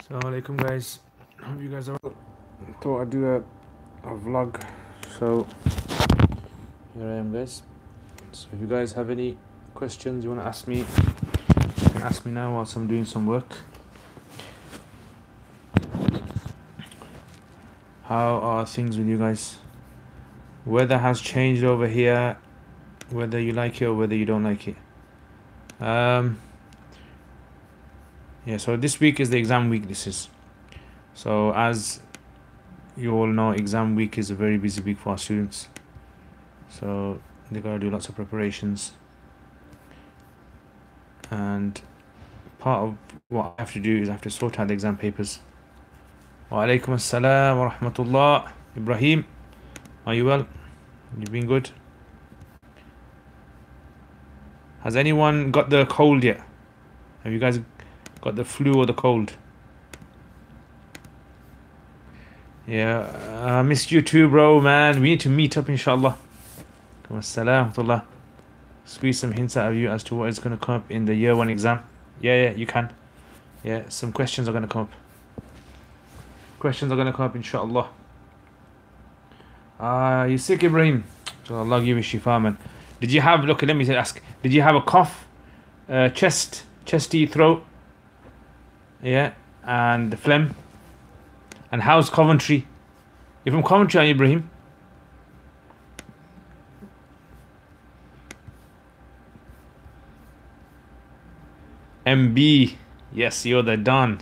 Assalamu alaikum guys. Hope you guys are well. Thought I'd do a vlog. So here I am guys. So if you guys have any questions you want to ask me, you can ask me now whilst I'm doing some work. How are things with you guys? Weather has changed over here, whether you like it or whether you don't like it. Yeah, so this week is the exam week. So as you all know, exam week is a very busy week for our students. So they gotta do lots of preparations, and part of what I have to do is I have to sort out the exam papers. Wa alaikum assalam wa rahmatullah. Ibrahim, are you well? You been good? Has anyone got the cold yet? Have you guys got the flu or the cold? Yeah, I missed you too, bro, man. We need to meet up, inshallah. Assalam wa rahmatullah. Squeeze some hints out of you as to what is going to come up in the year 1 exam. Yeah, you can. Yeah, some questions are going to come up. Questions are going to come up, inshallah. You sick, Ibrahim? So Allah give you shifa, man. Did you have, look, let me ask, did you have a cough, chesty, throat? Yeah, and phlegm? And how's Coventry? You're from Coventry, are you, Ibrahim? MB, yes, you're the Don.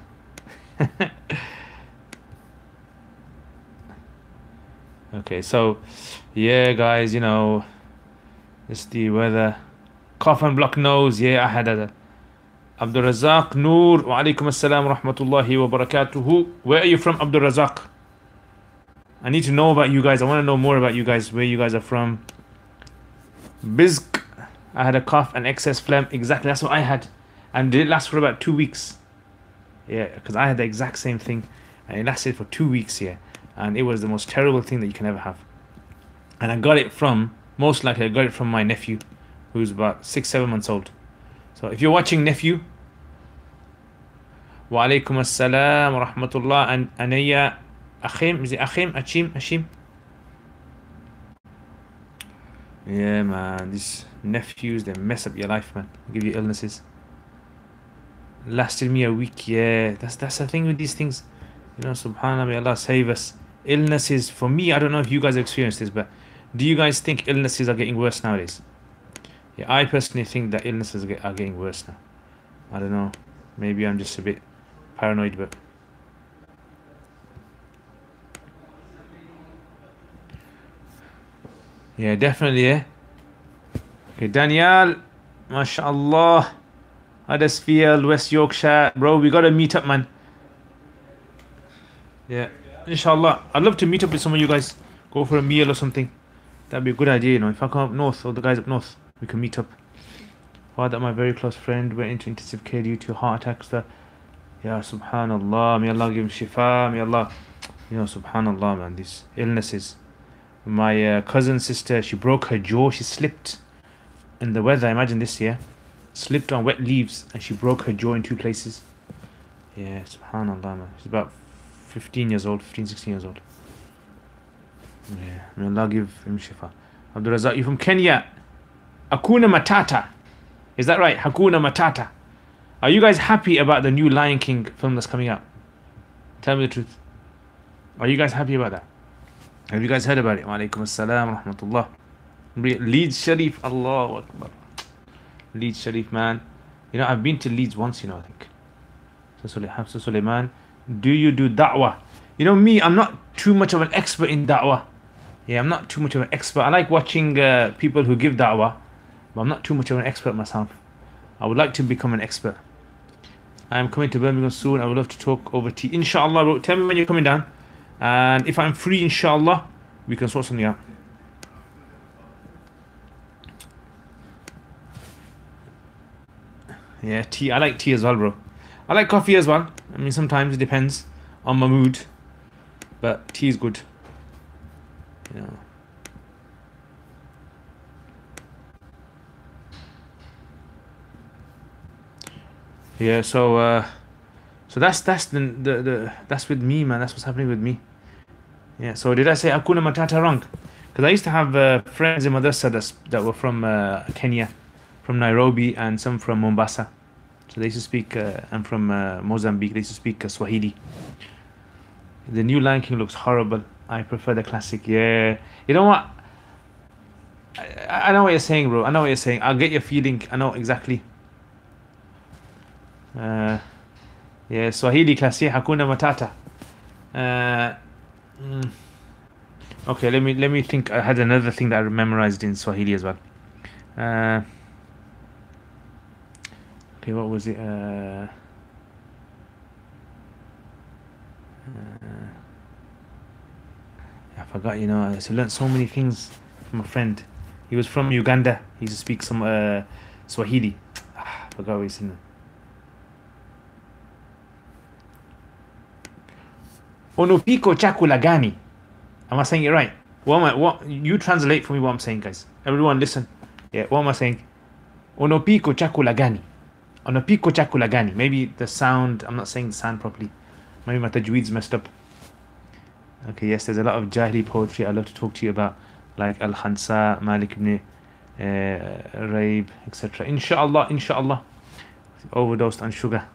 Okay, so yeah, guys, you know, it's the weather. Cough and block nose. Yeah, I had a Abdul Razak Noor. Wa alaikum assalam wa rahmatullahi wa barakatuhu. Where are you from, Abdul Razak? I need to know about you guys. I want to know more about you guys, where you guys are from. Bizk. I had a cough and excess phlegm. Exactly, that's what I had. And it lasted for about 2 weeks. Yeah, because I had the exact same thing. And it lasted for 2 weeks, yeah. And it was the most terrible thing that you can ever have. And I got it from, most likely I got it from my nephew, who's about 6-7 months old. So if you're watching, nephew, wa alaikum assalam wa rahmatullah. And Anaya Achim, is it Achim? Ashim? Yeah, man, these nephews, they mess up your life, man. They give you illnesses. Lasted me a week, yeah. That's the thing with these things. You know, subhanAllah, may Allah save us. Illnesses, for me, I don't know if you guys have experienced this, but do you guys think illnesses are getting worse nowadays? Yeah, I personally think that illnesses are getting worse now. I don't know. Maybe I'm just a bit paranoid, but yeah, definitely, yeah. Okay, Daniel, mashallah. Huddersfield, West Yorkshire. Bro, we gotta meet up, man. Yeah, inshallah. I'd love to meet up with some of you guys. Go for a meal or something. That'd be a good idea, you know. If I come up north, or the guys up north, we can meet up. Father, my very close friend, went into intensive care due to heart attacks. Yeah, subhanallah. May Allah give him shifa. May Allah, you know, subhanallah, man. These illnesses. My cousin's sister, she broke her jaw. She slipped in the weather. Imagine this, yeah. Slipped on wet leaves and she broke her jaw in 2 places. Yeah, subhanallah, man. She's about 15 years old, 15, 16 years old. Yeah, may Allah give him shifa. Abdul Razak, you from Kenya? Hakuna Matata. Is that right? Hakuna Matata. Are you guys happy about the new Lion King film that's coming out? Tell me the truth. Are you guys happy about that? Have you guys heard about it? Wa alaikum assalam wa rahmatullah. Leeds Sharif, Allahu Akbar. Leeds Sharif, man. You know, I've been to Leeds once, you know, I think. So Suleiman, do you do da'wah? You know me, I'm not too much of an expert in da'wah. Yeah, I'm not too much of an expert. I like watching people who give da'wah, but I'm not too much of an expert myself. I would like to become an expert. I am coming to Birmingham soon. I would love to talk over tea. Inshallah, bro. Tell me when you're coming down. And if I'm free, inshallah, we can sort something out. Yeah, tea. I like tea as well, bro. I like coffee as well. I mean, sometimes it depends on my mood. But tea is good. You know. Yeah, so So that's with me, man. That's what's happening with me. Yeah. So did I say Hakuna Matata wrong? Because I used to have friends in madrasa that were from Kenya, from Nairobi, and some from Mombasa. So they used to speak. I'm from Mozambique. They used to speak Swahili. The new Lion King looks horrible. I prefer the classic. Yeah. You know what? I know what you're saying, bro. I know what you're saying. I'll get your feeling. I know exactly. Yeah, Swahili classic. Hakuna Matata. Mm, okay, let me think. I had another thing that I memorized in Swahili as well. Okay, what was it? I forgot. You know, I used to learn so many things from a friend. He was from Uganda. He used to speak some Swahili. I forgot what he's in. Onopiko chakula gani? Am I saying it right? What you translate for me what I'm saying, guys. Everyone listen. Yeah, what am I saying? Onopiko chakula gani? Onopiko chakula gani? Maybe the sound, I'm not saying the sound properly. Maybe my tajweed's messed up. Okay, yes, there's a lot of Jahili poetry I'd love to talk to you about, like Al-Khansa, Malik ibn Raib, etc. Inshallah. Overdosed on sugar.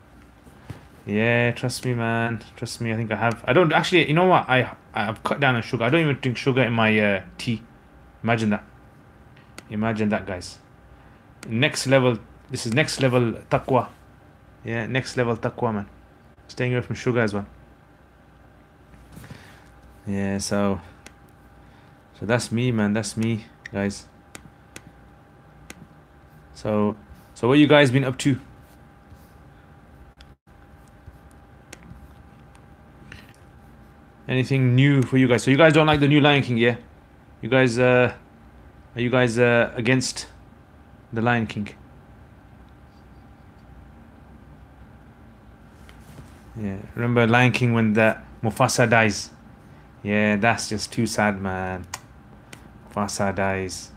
Yeah, trust me, man. Trust me, I think I have. I don't actually, you know what? I've cut down on sugar. I don't even drink sugar in my tea. Imagine that. Imagine that, guys. Next level. This is next level taqwa. Yeah, next level taqwa, man. Staying away from sugar as well. Yeah, so that's me, man. That's me, guys. So what you guys been up to? Anything new for you guys? So you guys don't like the new Lion King, yeah? You guys are you guys against the Lion King? Yeah, remember Lion King when the Mufasa dies? Yeah, that's just too sad, man. Mufasa dies.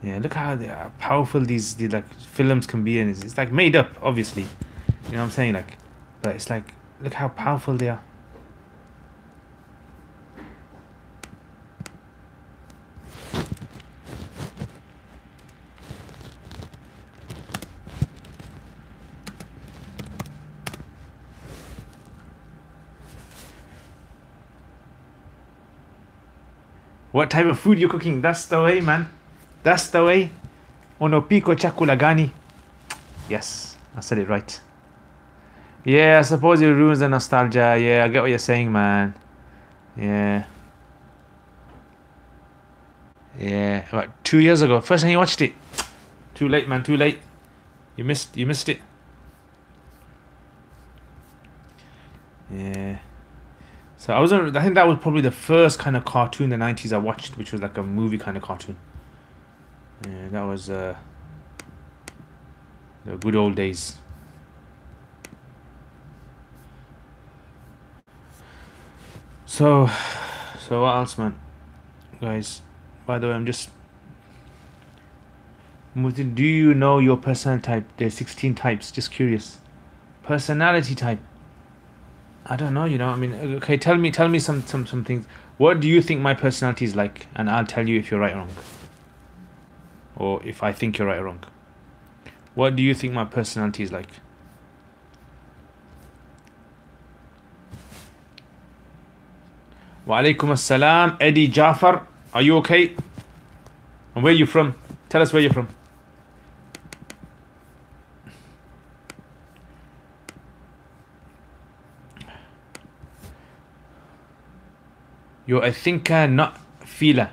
Yeah, look how powerful these like films can be, and it's like made up, obviously. You know what I'm saying? Like, but it's like, look how powerful they are. What type of food you cooking? That's the way, man. That's the way. Onopiko chakula gani? Yes, I said it right. Yeah, I suppose it ruins the nostalgia. Yeah, I get what you're saying, man. Yeah. Yeah. About 2 years ago. First time you watched it. Too late, man. Too late. You missed it. Yeah. So I think that was probably the first kind of cartoon in the 90s I watched, which was like a movie kind of cartoon. Yeah, that was the good old days. So what else, man? Guys, by the way, I'm just do you know your personality type? There's 16 types. Just curious. Personality type. I don't know, you know. I mean, okay, tell me some things. What do you think my personality is like? And I'll tell you if you're right or wrong. Or if I think you're right or wrong. What do you think my personality is like? Wa alaikum assalam, Eddie Jafar. Are you okay? And where are you from? Tell us where you're from. You're a thinker, not feeler.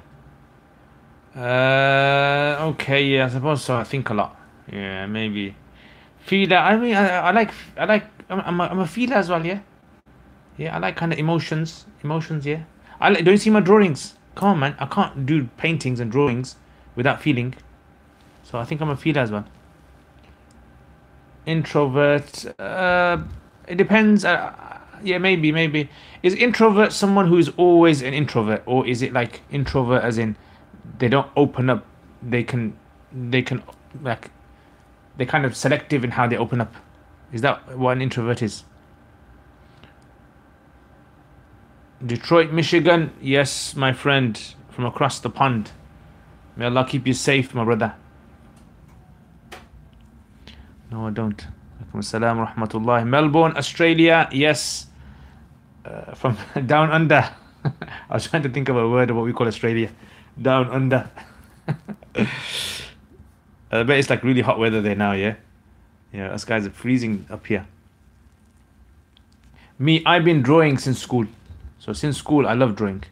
Okay, yeah, I suppose so. I think a lot. Yeah, maybe. Feeler. I mean, I like. I'm a feeler as well. Yeah. Yeah, I like kind of emotions. Emotions. Yeah. Don't you see my drawings? Come on, man. I can't do paintings and drawings without feeling. So I think I'm a feeler as well. Introvert. It depends. Yeah, maybe. Is introvert someone who is always an introvert, or is it like introvert as in they don't open up? They can like they're kind of selective in how they open up. Is that what an introvert is? Detroit, Michigan. Yes, my friend from across the pond. May Allah keep you safe, my brother. No, I don't. Alaikum assalam rahmatullah. Melbourne, Australia. Yes. From down under. I was trying to think of a word of what we call Australia. Down under. I bet it's like really hot weather there now, yeah? Yeah, us guys are freezing up here. Me, I've been drawing since school. So since school, I love drawing.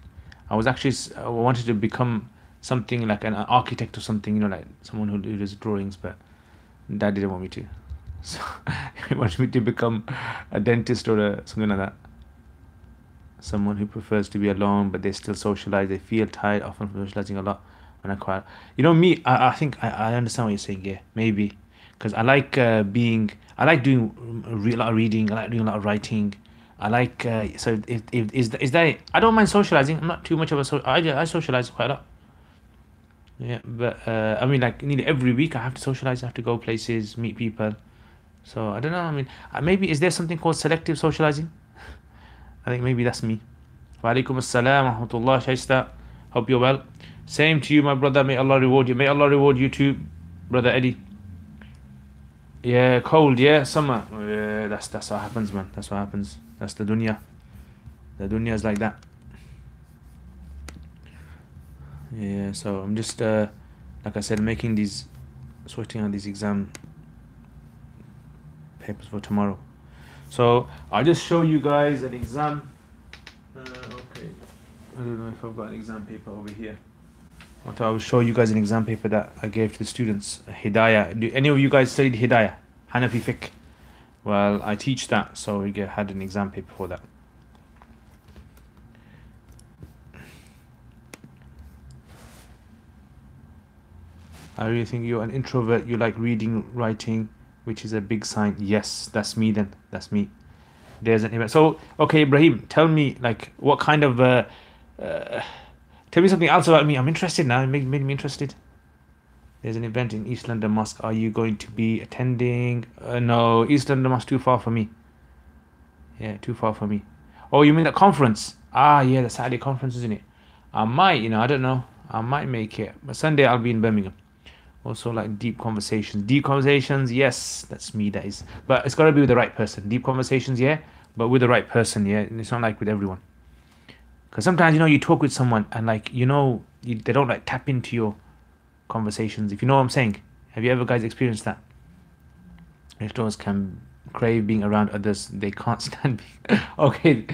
I wanted to become something like an architect or something, you know, like someone who does drawings, but Dad didn't want me to. So he wanted me to become a dentist or something like that. Someone who prefers to be alone, but they still socialize. They feel tired often from socializing a lot. And I quite, you know, me, I think I understand what you're saying. Yeah, maybe. Because I like doing a lot of reading. I like doing a lot of writing. I like, so is that, I don't mind socializing. I'm not too much of a, I socialize quite a lot. Yeah, but I mean, like nearly every week I have to socialize. I have to go places, meet people. So I don't know. I mean, maybe is there something called selective socializing? I think maybe that's me. Wa alaikum assalam wa rahmatullah Shaista. Hope you're well. Same to you, my brother. May Allah reward you. May Allah reward you too, brother Eddie. Yeah, cold. Yeah, summer. Yeah, that's what happens, man. That's what happens. That's the dunya. The dunya is like that. Yeah, so I'm just like I said, sorting out these exam papers for tomorrow. So I'll just show you guys an exam. Okay, I don't know if I've got an exam paper over here. I will show you guys an exam paper that I gave to the students. Hidayah. Do any of you guys studied Hidayah? Hanafi fiqh? Well, I teach that, so we had an exam paper for that. I really think you're an introvert. You like reading, writing, which is a big sign. Yes, that's me then. That's me. There's an event. So, okay, Ibrahim, tell me, like, what kind of... tell me something else about me. I'm interested now. It made me interested. There's an event in East London Mosque. Are you going to be attending? No, East London Mosque too far for me. Yeah, too far for me. Oh, you mean the conference? Ah, yeah, the Saturday conference, isn't it? I might, I don't know. I might make it. But Sunday I'll be in Birmingham. Also, like deep conversations. Deep conversations, yes, that's me, that is. But it's got to be with the right person. Deep conversations, yeah, but with the right person, yeah. It's not like with everyone. Because sometimes, you talk with someone and like, they don't like tap into your conversations, if you know what I'm saying. Have you ever guys experienced that? Extroverts can crave being around others. They can't stand being... Okay,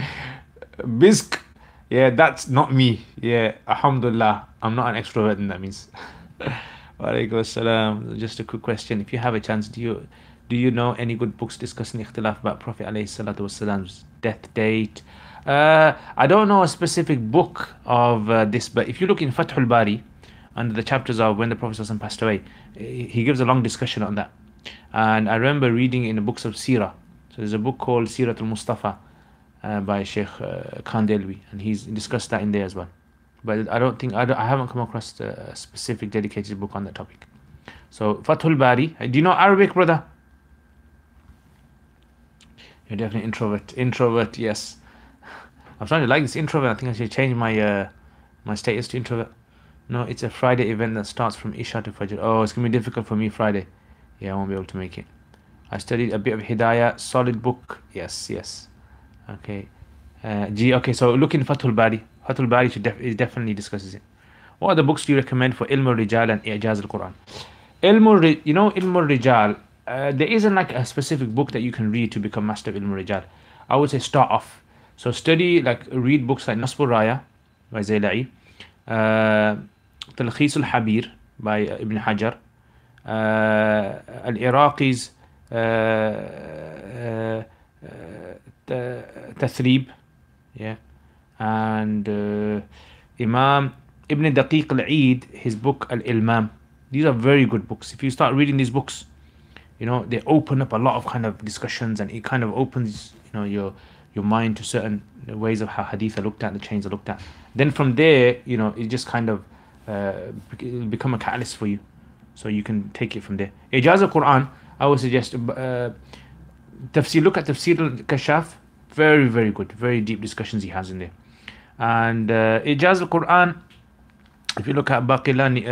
Bisk, yeah, that's not me. Yeah, alhamdulillah, I'm not an extrovert, and that means... Walaikum assalam. Just a quick question. If you have a chance, do you know any good books discussing ikhtilaf about Prophet alayhi salatu wasalam's death date? I don't know a specific book of this, but if you look in Fathul Bari, under the chapters of when the Prophet ﷺ passed away, he gives a long discussion on that. And I remember reading in the books of Sirah. So there's a book called Siratul Mustafa by Sheikh Khan Delwi, and he's discussed that in there as well. But I haven't come across a specific dedicated book on that topic. So Fathul Bari. Do you know Arabic, brother? You're definitely introvert. Introvert, yes. I'm starting to like this introvert. I think I should change my my status to introvert. No, it's a Friday event that starts from Isha to Fajr. Oh, it's gonna be difficult for me Friday. Yeah, I won't be able to make it. I studied a bit of Hidayah, solid book. Yes. Okay. Okay, so look in Fathul Bari. Fathul Bari definitely discusses it. What other books do you recommend for Ilm al-Rijal and I'jaz al-Quran? Ilm al-Rijal, there isn't like a specific book that you can read to become master of Ilm al-Rijal. I would say start off. So read books like Nasb al-Raya by Zayla'i, Talkhis al-Habir by Ibn Hajar, Al-Iraqi's Tathrib, yeah, and Imam Ibn Daqiq al-Eid, his book Al-Ilmam. These are very good books. If you start reading these books, they open up a lot of kind of discussions, and it kind of opens your mind to certain ways of how hadith are looked at, the chains are looked at. Then from there, it just kind of become a catalyst for you. So you can take it from there. Ijaz al-Quran, I would suggest tafsir. Look at Tafsir al-Kashaf. Very, very good. Very deep discussions he has in there. And Ijaz al-Quran, if you look at Baqilani,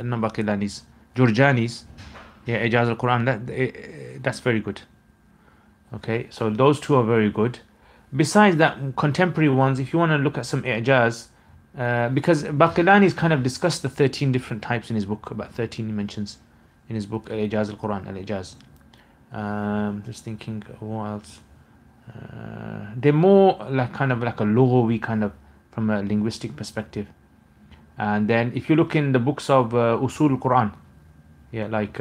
not Baqilani's, Jurjani's, yeah, Ijaz al-Quran, that's very good. Okay, so those two are very good. Besides that, contemporary ones, if you want to look at some Ijaz, because Baqilani's kind of discussed the 13 different types in his book, about 13 he mentions in his book, Al-Ijaz al-Quran, Al-Ijaz. Just thinking, what else? They're more like kind of like a lughawi kind of from a linguistic perspective. And then if you look in the books of Usul al-Quran, yeah, like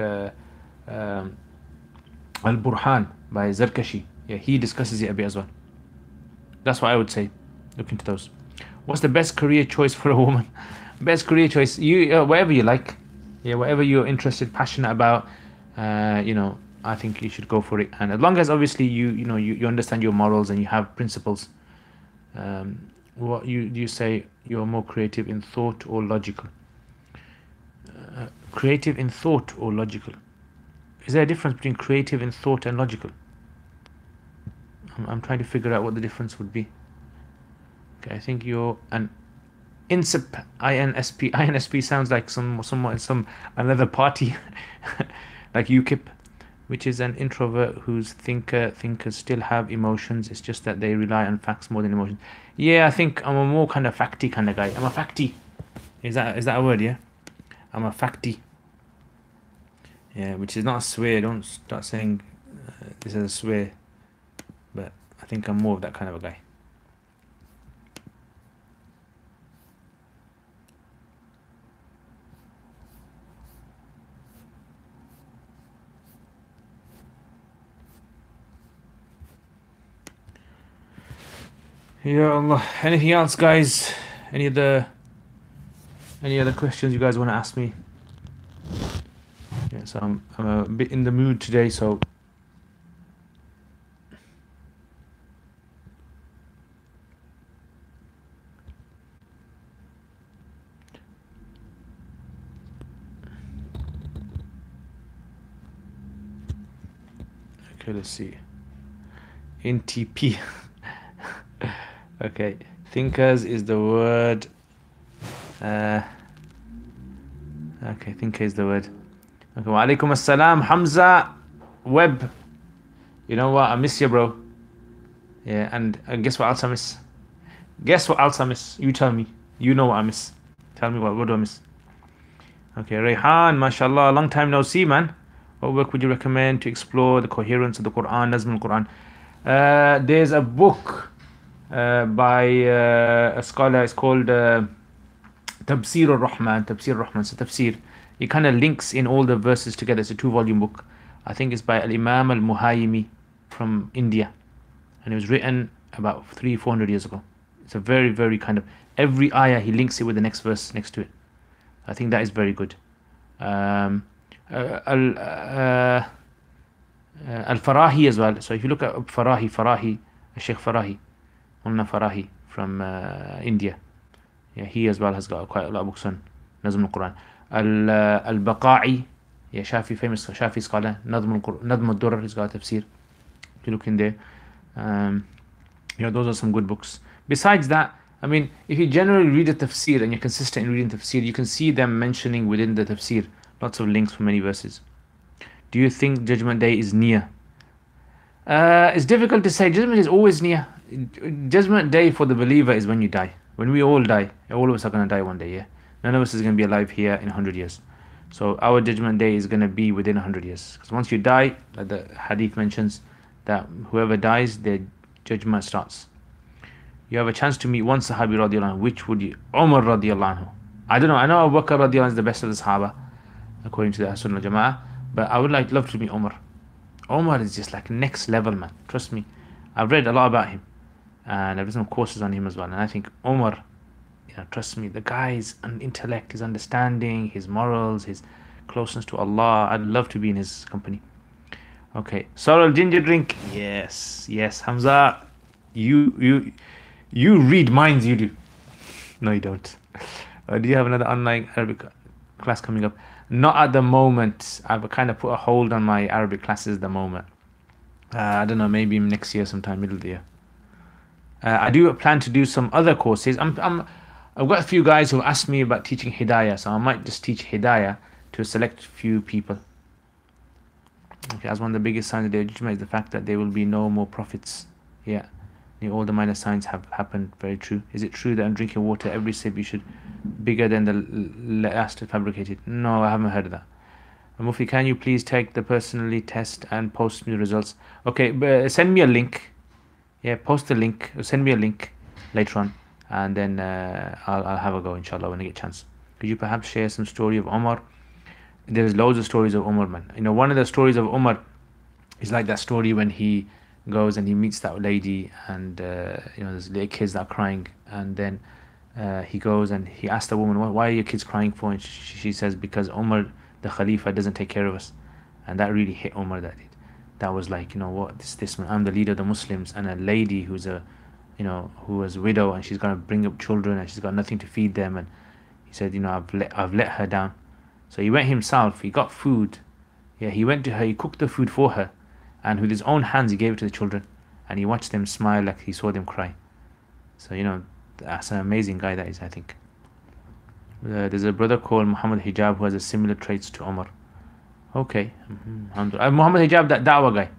Al-Burhan by Zarkashi, yeah, he discusses it a bit as well. That's what I would say. Look into those. What's the best career choice for a woman? Best career choice, you whatever you like, yeah, whatever you're interested, passionate about, you know, I think you should go for it. And as long as obviously you understand your morals and you have principles. What you say you're more creative in thought or logical? Creative in thought or logical? Is there a difference between creative in thought and logical? I'm trying to figure out what the difference would be. Okay, I think you're an INSP. INSP sounds like some another party, like UKIP, which is an introvert whose thinkers still have emotions. It's just that they rely on facts more than emotions. Yeah, I think I'm a more kind of facty kind of guy. I'm a facty. Is that a word? Yeah, I'm a facty. Yeah, which is not a swear. Don't start saying this is a swear. But I think I'm more of that kind of a guy. Ya Allah. Anything else, guys? Any other questions you guys want to ask me? Yeah, so I'm a bit in the mood today, so okay, let's see. NTP. Okay, thinkers is the word. Okay, thinker is the word. Okay, wa alaikum assalam, Hamza Web. You know what? I miss you, bro. Yeah, and guess what else I miss? Guess what else I miss? You tell me. You know what I miss. Tell me what do I miss? Okay, Rayhan, mashallah, long time no see, man. What work would you recommend to explore the coherence of the Quran, Nazm al-Quran? There's a book by a scholar. It's called Tabsir al-Rahman. Tabsir al-Rahman. So tafsir. It kind of links in all the verses together. It's a 2-volume book. I think it's by Al-Imam al-Muhayimi from India. And it was written about 300-400 years ago. It's a very, very kind of, every ayah he links it with the next verse next to it. I think that is very good. Al-Farahi as well. So if you look at Farahi, Sheikh Farahi, Mulna Farahi from India. Yeah, he as well has got quite a lot of books on Nazm al-Quran. Al-Baqa'i, yeah, famous Shafi scholar, Nadm al-Durr, he's got a tafsir. If you look in there, those are some good books. Besides that, I mean, if you generally read a tafsir and you're consistent in reading tafsir, you can see them mentioning within the tafsir lots of links for many verses. Do you think Judgment Day is near? It's difficult to say. Judgment Day is always near. Judgment Day for the believer is when you die. When we all die. All of us are going to die one day, yeah? None of us is going to be alive here in 100 years. So our Judgment Day is going to be within 100 years. Because once you die, like the hadith mentions, that whoever dies, their judgment starts. You have a chance to meet one Sahabi radiallahu anhu. Which would you? Umar radiallahu anhu. I don't know. I know Abu Bakr radiallahu anhu is the best of the Sahaba, according to the Sunnah Jama'ah. But I would love to meet Umar. Umar is just like next level, man. Trust me. I've read a lot about him. And I've done some courses on him as well. And I think Umar, trust me, the guy's intellect, his understanding, his morals, his closeness to Allah. I'd love to be in his company. Okay. Sorrel ginger drink. Yes. Hamza, you read minds, you do. No, you don't. Do you have another online Arabic? class coming up? Not at the moment. I've kind of put a hold on my Arabic classes at the moment. I don't know, maybe next year sometime, middle of the year. I do plan to do some other courses. I've got a few guys who asked me about teaching Hidayah, so I might just teach Hidayah to a select few people. Okay, as one of the biggest signs of the judgment is the fact that there will be no more prophets. Yeah, all the minor signs have happened. Very true. Is it true that in drinking water, every sip you should bigger than the last fabricated? No, I haven't heard of that. Mufi, can you please take the personally test and post me the results? Okay, but send me a link. Yeah, post the link. Send me a link later on, and then I'll have a go, inshallah, when I get a chance. Could you perhaps share some story of Omar? There's loads of stories of Umar, man. One of the stories of Umar is like that story when he goes and he meets that lady, and there's little kids that are crying, and then he goes and he asks the woman, why are your kids crying for? And she says, because Umar, the Khalifa, doesn't take care of us. And that really hit Umar. That was like, what, this man, I'm the leader of the Muslims, and a lady who was a widow, and she's gonna bring up children, and she's got nothing to feed them. And he said, I've let her down. So he went himself, he got food. Yeah, he went to her, he cooked the food for her, and with his own hands he gave it to the children, and he watched them smile like he saw them cry. So that's an amazing guy, that is, I think. There's a brother called Muhammad Hijab who has a similar traits to Umar. Okay. Muhammad Hijab, that da'wah guy.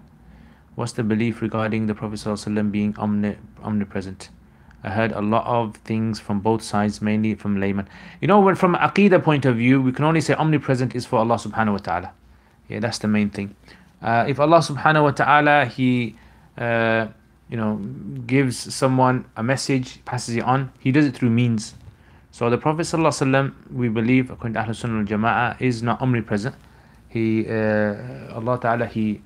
What's the belief regarding the Prophet ﷺ being omnipresent? I heard a lot of things from both sides, mainly from laymen. When from Aqidah point of view, we can only say omnipresent is for Allah subhanahu wa ta'ala. Yeah, that's the main thing. If Allah subhanahu wa ta'ala, He gives someone a message, passes it on, He does it through means. So the Prophet ﷺ, we believe, according to Ahlul Sunnah wal Jama'ah, is not omnipresent. Allah ta'ala, He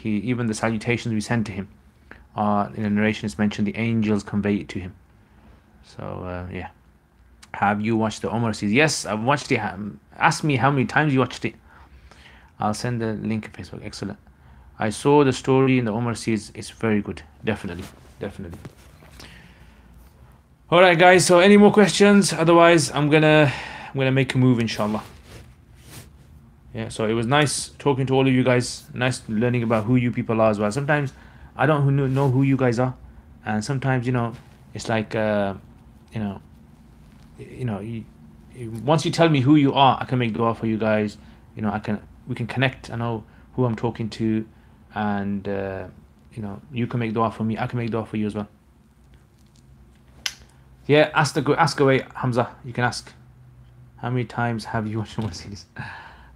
even the salutations we send to Him, in a narration it's mentioned the angels convey it to Him. So yeah. Have you watched the Umar series? Yes, I've watched it. Ask me how many times you watched it. I'll send the link on Facebook. Excellent. I saw the story in the Umar series. It's very good. Definitely. Alright guys, so any more questions? Otherwise I'm gonna make a move, inshallah. Yeah, so it was nice talking to all of you guys. Nice learning about who you people are as well. Sometimes I don't know who you guys are, and sometimes it's like once you tell me who you are, I can make dua for you guys. We can connect. I know who I'm talking to, and you can make dua for me. I can make dua for you as well. Yeah, ask away, Hamza. You can ask. How many times have you watched Umar series?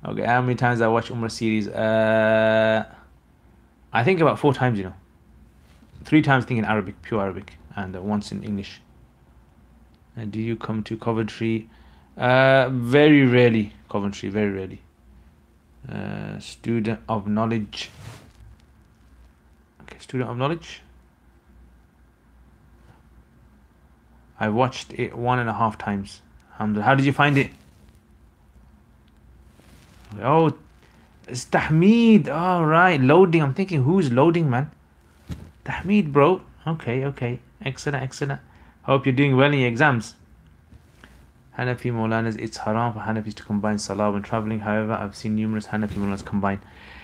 Okay, how many times I watched Umar series? I think about 4 times. 3 times thinking Arabic, pure Arabic, and once in English. And do you come to Coventry? Very rarely, Coventry, very rarely. Student of knowledge. Okay, student of knowledge. I watched it 1.5 times. How did you find it? Oh, it's Tahmeed. All right, loading. I'm thinking, who's loading, man? Tahmeed, bro. Okay. Excellent. Hope you're doing well in your exams. Hanafi Maulanas, it's haram for Hanafis to combine salah when traveling. However, I've seen numerous Hanafi Maulanas combine.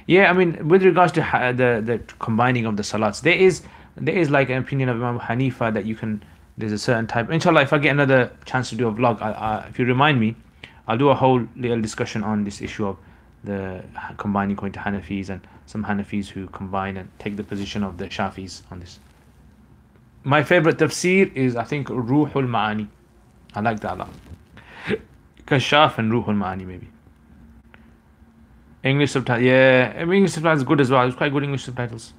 Yeah, I mean, with regards to the combining of the salats, there is like an opinion of Imam Hanifa that you can. There's a certain type. Inshallah, if I get another chance to do a vlog, if you remind me, I'll do a whole little discussion on this issue of the combining going to Hanafis and some Hanafis who combine and take the position of the Shafis on this. My favorite tafsir is, I think, Ruhul Ma'ani. I like that a lot. Kashaf and Ruhul Ma'ani, maybe. English subtitles, yeah. English subtitles is good as well. It's quite good English subtitles.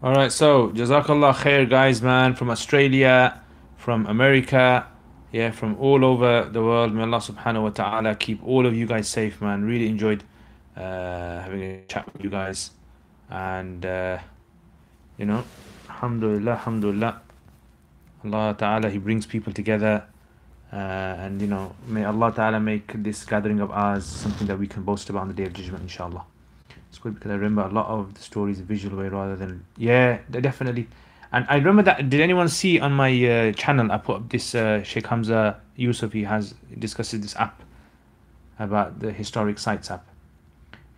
Alright, so Jazakallah khair, guys, man, from Australia, from America, yeah, from all over the world. May Allah subhanahu wa ta'ala keep all of you guys safe, man. Really enjoyed having a chat with you guys. And You know, alhamdulillah, alhamdulillah. Allah Ta'ala, He brings people together. And you know, may Allah Ta'ala make this gathering of ours something that we can boast about on the Day of Judgment, inshallah. It's good because I remember a lot of the stories a visual way rather than, yeah, definitely. And I remember that, did anyone see on my channel, I put up this Sheikh Hamza Yusuf, he has discusses this app about the historic sites app.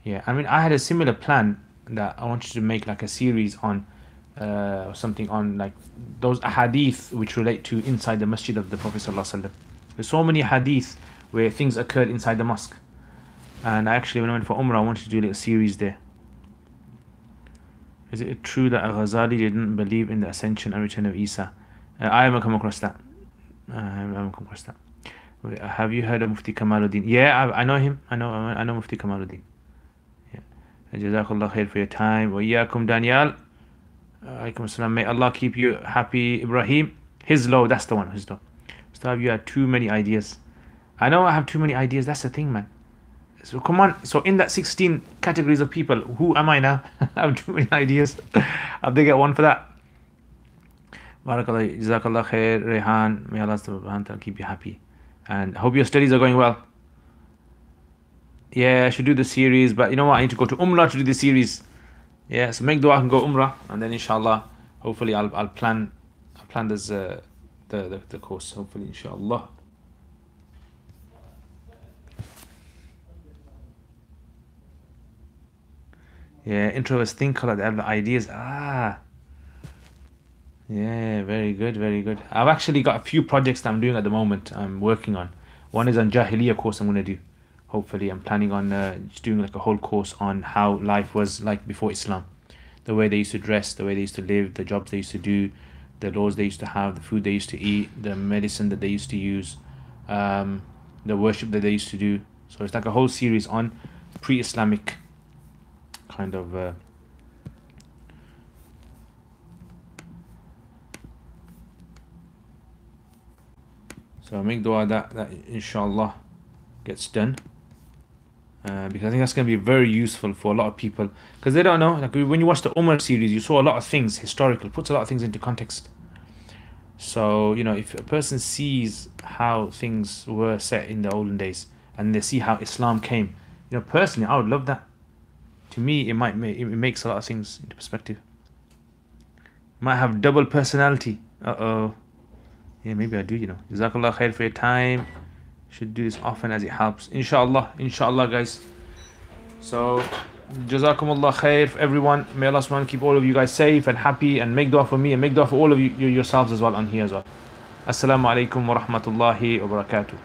Yeah, I mean, I had a similar plan that I wanted to make like a series on or something on like those ahadith which relate to inside the masjid of the Prophet Sallallahu Alaihi Wasallam. There's so many hadith where things occurred inside the mosque. And actually, when I went for Umrah, I wanted to do a little series there. Is it true that Al-Ghazali didn't believe in the ascension and return of Isa? I haven't come across that. Have you heard of Mufti Kamaluddin? Yeah, I know him. I know Mufti Kamaluddin. Yeah. Jazakallah khair for your time. Wa iyyakum Daniel. Alaikum assalam. May Allah keep you happy, Ibrahim. His law, that's the one. His law. Stop, you had too many ideas. I know I have too many ideas. That's the thing, man. So come on. So in that 16 categories of people, who am I now? I have too many ideas. I'll they get one for that. Barakallah, Jazakallah khair, Rehan. May Allah subhanahu wa ta'ala keep you happy. And I hope your studies are going well. Yeah, I should do the series, but you know what? I need to go to Umrah to do the series. Yeah, so make dua and go Umrah, and then inshallah, hopefully I'll plan this the course. Hopefully, inshallah. Yeah, introverts think like they have the ideas. Yeah, very good, very good. I've actually got a few projects that I'm doing at the moment. I'm working on. One is on Jahiliyyah course I'm gonna do. Hopefully, I'm planning on just doing like a whole course on how life was like before Islam. The way they used to dress, the way they used to live, the jobs they used to do, the laws they used to have, the food they used to eat, the medicine that they used to use, the worship that they used to do. So it's like a whole series on pre-Islamic kind of so make dua that inshallah gets done. Because I think that's going to be very useful for a lot of people, because they don't know. Like when you watch the Umar series, you saw a lot of things historical, puts a lot of things into context. So you know, if a person sees how things were set in the olden days and they see how Islam came, you know, personally I would love that. To me, it makes a lot of things into perspective. Might have double personality. Yeah, maybe I do, you know. Jazakallah khair for your time. Should do this often as it helps. Inshallah, guys. So, Jazakumullah khair for everyone. May Allah subhanahu keep all of you guys safe and happy, and make dua for me and make dua for all of you yourselves as well on here as well. Assalamu alaikum wa rahmatullahi wa barakatuh.